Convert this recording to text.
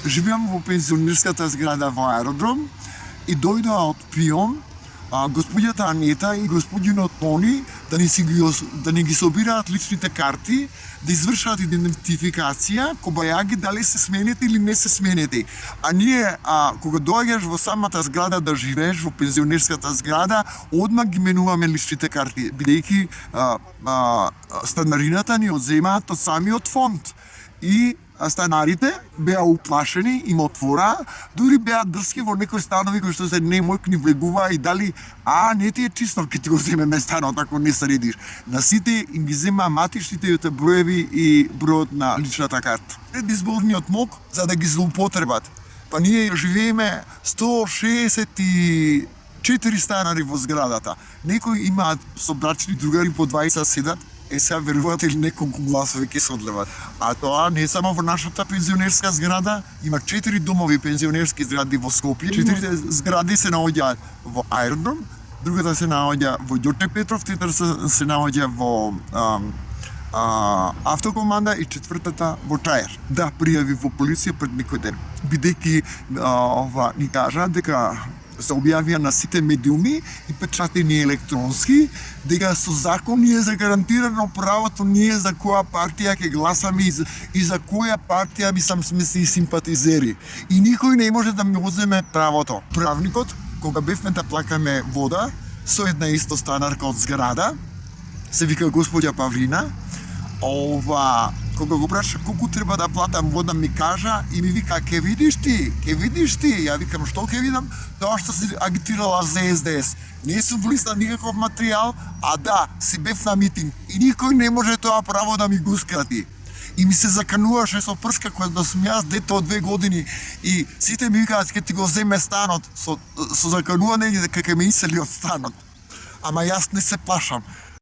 живеам во пензионерската зграда во Аеродром и дојдоа од пријом господјата Анета и господинот Тони да ни ги собираат личните карти, да извршат идентификација, кобајаги дали се сменети или не се сменети. А ние, кога доаѓаш во самата зграда да живееш, во пензионерската зграда, одмак ги менуваме личните карти, бидејќи станарината ни одземаат од самиот фонд. И станарите беа уплашени, им отвора, дури беа дрски во некои станови кои што се немојк ни влегува и дали не ти е чисто, ке ти го земеме станот ако не средиш. На сите им ги зема матичните броеви и бројот на личната карта. Предизборниот мок за да ги злоупотребат. Па ние живееме 164 станари во зградата. Некои имаат собрачни другари по 20 седат. Сега верувате ли неколку гласови ќе се одлеват. А тоа не само во нашата пензионерска зграда, има 4 домови пензионерски згради во Скопје. 4 згради се наоѓаат во Аеродром, другата се наоѓа во Ѓорче Петров, третата се наоѓа во Автокоманда и четвртата во Чаер. Да пријави во полиција пред некој ден. Бидејќи ни кажа дека се објавија на сите медиуми и печатени електронски, дека со закон ни е загарантирано правото ние за која партија ќе гласаме и за која партија сме си симпатизери. И никој не може да ми одземе правото. Правникот, кога бевме да плакаме вода, со една исто станарка од зграда, се вика господја Павлина, кога го праша колку треба да платам вода, ми кажа и ми вика, ќе видиш ти. Ја викам, што ќе видам? Тоа што си агитирала за СДС. Не сум влиснал никаков материјал, да, си бев на митинг. И никој не може тоа право да ми го ускрати. И ми се закануваше со прска која да сум јас дете од 2 години. И сите ми викаат, ќе ти го земе станот. Со заканување дека ќе ме исели од станот. Ама јас не се плашам.